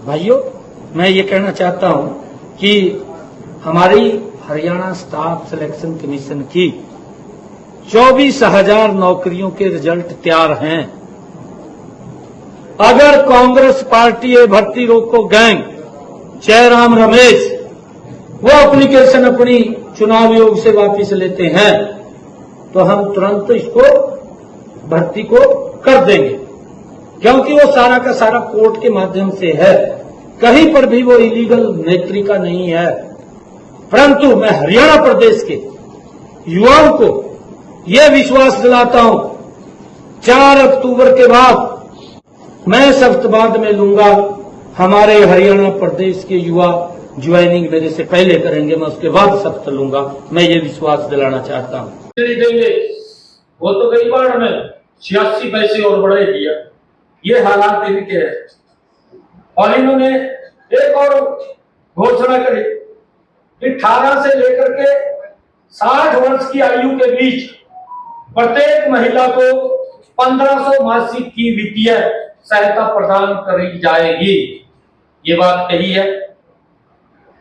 भाइयों, मैं ये कहना चाहता हूं कि हमारी हरियाणा स्टाफ सिलेक्शन कमीशन की 24,000 नौकरियों के रिजल्ट तैयार हैं। अगर कांग्रेस पार्टी भर्ती रोको गैंग जयराम रमेश वो एप्लीकेशन अपनी चुनाव आयोग से वापस लेते हैं तो हम तुरंत इसको भर्ती को कर देंगे, क्योंकि वो सारा का सारा कोर्ट के माध्यम से है। कहीं पर भी वो इलीगल नेत्रिका नहीं है। परंतु मैं हरियाणा प्रदेश के युवाओं को ये विश्वास दिलाता हूं, 4 अक्टूबर के बाद मैं शपथवाद में लूंगा। हमारे हरियाणा प्रदेश के युवा ज्वाइनिंग मेरे से पहले करेंगे, मैं उसके बाद शपथ लूंगा। मैं ये विश्वास दिलाना चाहता हूं। देंगे वो तो कई बार हमें 86 पैसे और बढ़ा दिया। ये हालात इनके हैं। और इन्होंने एक और घोषणा करी कि 18 से लेकर के 60 वर्ष की आयु के बीच प्रत्येक महिला को 1500 मासिक की वित्तीय सहायता प्रदान करी जाएगी। ये बात कही है।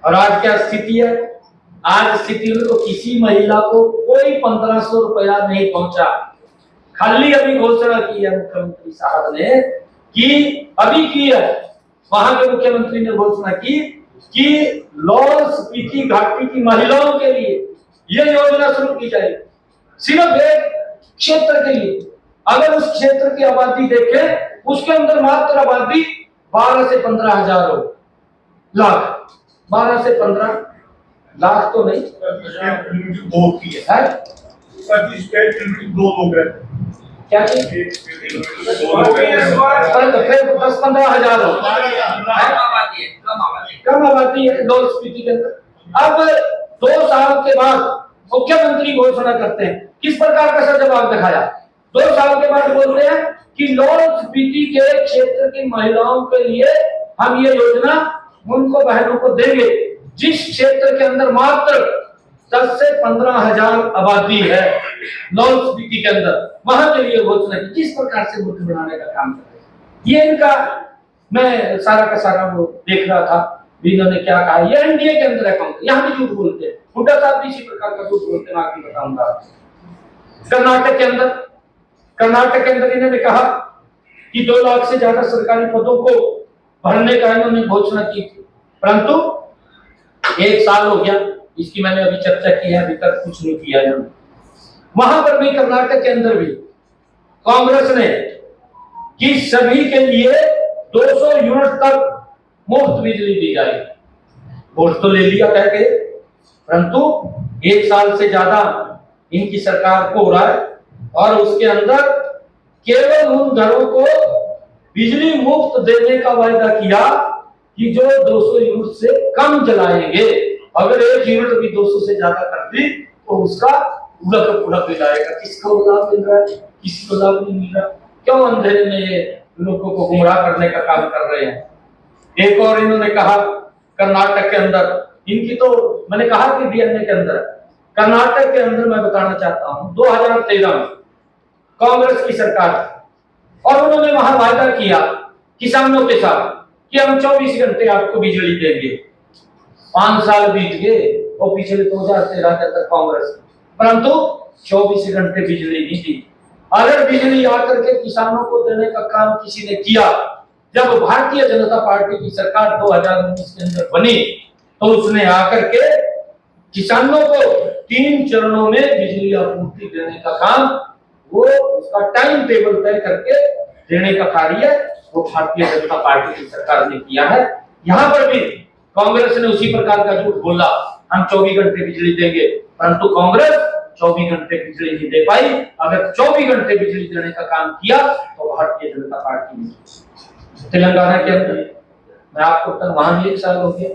और आज क्या स्थिति है? आज स्थिति में तो किसी महिला को कोई 1500 रुपया नहीं पहुंचा। खाली अभी घोषणा की है मुख्यमंत्री साहब ने कि अभी की है, वहां के मुख्यमंत्री ने घोषणा की कि लाहौल स्पीति घाटी की महिलाओं के लिए यह योजना शुरू की जाएगी, सिर्फ एक क्षेत्र के लिए। अगर उस क्षेत्र की आबादी देखें, उसके अंदर मात्र आबादी 12 से 15 हजार हो लाख। 12 से 15 लाख तो नहीं, दो की है, 2 लोग हैं। क्या फिर 10-15 हजार हो, कम आबादी है लाहौल स्पीति के अंदर। अब 2 साल के बाद मुख्यमंत्री घोषणा करते हैं, किस प्रकार का सर जवाब दिखाया। 2 साल के बाद बोलते हैं कि लाहौल स्पीति के क्षेत्र की महिलाओं के लिए हम ये योजना उनको बहनों को देंगे जिस क्षेत्र के अंदर मात्र 10 से 15 हजार आबादी है लाहौल स्पीति के अंदर, वहां के लिए घोषणा की। जिस प्रकार से मुल्क बनाने का काम कर रहे हैं, ये इनका मैं सारा का सारा वो देख रहा था। इन्होंने क्या कहा, ये एनडीए के अंदर है, यहाँ भी झूठ बोलते हैं। हुड्डा साहब भी इसी प्रकार का झूठ बोलते हैं। आपको बताऊंगा, कर्नाटक के अंदर इन्होंने कहा कि 2 लाख से ज्यादा सरकारी पदों को भरने का इन्होंने घोषणा की थी, परंतु 1 साल हो गया, इसकी मैंने अभी चर्चा की है, अभी तक कुछ नहीं किया इन्होंने। वहां पर भी कर्नाटक के अंदर भी कांग्रेस ने कि सभी के लिए 200 यूनिट तक मुफ्त बिजली दी जाएगी। वोट तो ले लिया कह के, परंतु 1 साल से ज्यादा इनकी सरकार को हो रहा है और उसके अंदर केवल उन घरों को बिजली मुफ्त देने का वायदा किया कि जो 200 यूनिट से कम जलाएंगे। अगर 1 यूनिट भी 200 से ज्यादा कर दी तो उसका पूरा बिल आएगा। किसको लाभ मिल रहा है, किसी को लाभ नहीं मिल रहा। क्यों अंधेरे में ये लोगों को गुमराह करने का काम कर रहे हैं। एक और इन्होंने कहा कर्नाटक के अंदर, इनकी तो मैंने कहा कि डीएनए के अंदर, कर्नाटक के अंदर मैं बताना चाहता हूं 2013 में कांग्रेस की सरकार, और उन्होंने वहां वायदा किया किसानों के साथ कि हम 24 घंटे आपको बिजली देंगे। 5 साल बीत गए और पिछले 2013 के अंदर कांग्रेस, परंतु 24 घंटे बिजली नहीं दी। अगर बिजली आकर के किसानों को देने का काम किसी ने किया, जब भारतीय जनता पार्टी की सरकार 2019 के अंदर बनी, तो उसने आकर के किसानों को 3 चरणों में बिजली आपूर्ति देने का काम, वो उसका टाइम टेबल तय करके देने का कार्य वो भारतीय जनता पार्टी की सरकार ने किया है। यहाँ पर भी कांग्रेस ने उसी प्रकार का झूठ बोला, हम 24 घंटे बिजली देंगे, परंतु कांग्रेस 24 घंटे बिजली नहीं दे पाई। अगर 24 घंटे बिजली देने का काम किया तो भारतीय जनता पार्टी ने। तेलंगाना के अंदर मैं आपको कल, वहां भी 1 साल हो गया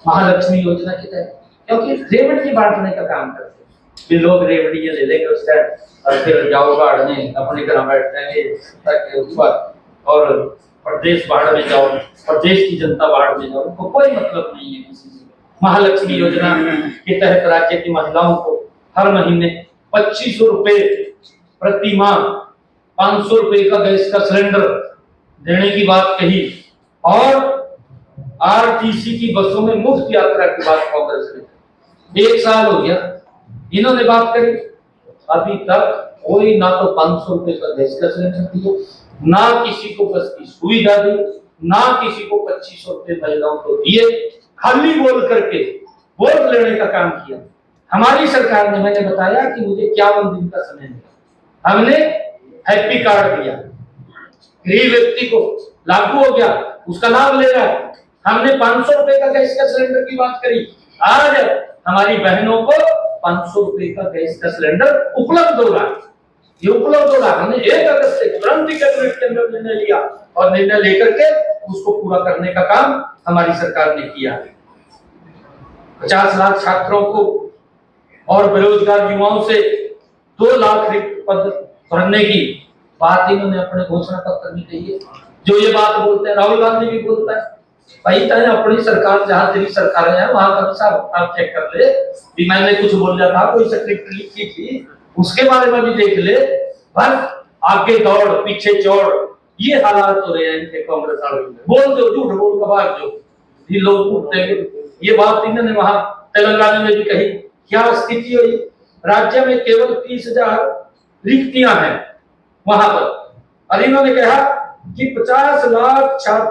महालक्ष्मी योजना के तहत, क्योंकि रेवड़ी बांटने का काम करते हैं। लोग रेवड़ी ले लेंगे उस टाइम और फिर जाओ बाढ़ में अपने घर बैठ जाएंगे और प्रदेश बाढ़ में जाओ, प्रदेश की जनता बाढ़ में जाओ, उनको कोई मतलब नहीं है किसी से। महालक्ष्मी योजना के तहत राज्य की महिलाओं को हर महीने 2500 रुपए प्रति माह 500 रुपए का गैस का सिलेंडर देने की बात कही और आरटीसी की बसों में मुफ्त यात्रा की बात कांग्रेस ने 1 साल हो गया, इन्होंने बात करी, अभी तक कोई ना तो 500 रुपए का गैस का सिलेंडर दिया, ना किसी को बस की सुविधा दी, ना किसी को 2500 रुपए महिलाओं को दिए, खाली बोल करके वोट लेने का काम किया। हमारी सरकार ने, मैंने बताया कि मुझे 51 दिन का समय मिला, हमने हैप्पी कार्ड दिया, गरीब व्यक्ति को लागू हो गया, उसका लाभ ले रहा है। हमने 500 रुपए का गैस का सिलेंडर की बात करी, आज हमारी बहनों को 500 रुपए का गैस का सिलेंडर उपलब्ध हो रहा है। ये उपलब्ध हो रहा है, हमने 1 अगस्त से तुरंत ही कैबिनेट के अंदर निर्णय लिया और निर्णय लेकर के उसको पूरा करने का काम हमारी सरकार ने किया है। 50 लाख छात्रों को और बेरोजगार युवाओं से 2 लाख रिक्त पद भरने की बात इन्होंने अपने घोषणा पत्र में कही है। जो ये बात बोलते हैं, राहुल गांधी भी बोलता है, भाई तय अपनी सरकार, जहां तेरी सरकार है वहां का हिसाब आप चेक कर ले, भी मैंने कुछ बोला था, कोई स्क्रिप्ट लिखी थी, उसके बारे में भी देख ले, बस आगे दौड़ पीछे चौड़, ये हालात हो रहे हैं इनके कांग्रेस वालों में। बोल दो, झूठ बोल का बात जो ये लोग उठते हैं, ये बात इन्होंने वहां तेलंगाना में भी कही। क्या स्थिति हुई, राज्य में केवल 30,000 रिक्तियां हैं वहां पर, और इन्होंने कहा कि 50 लाख छात्र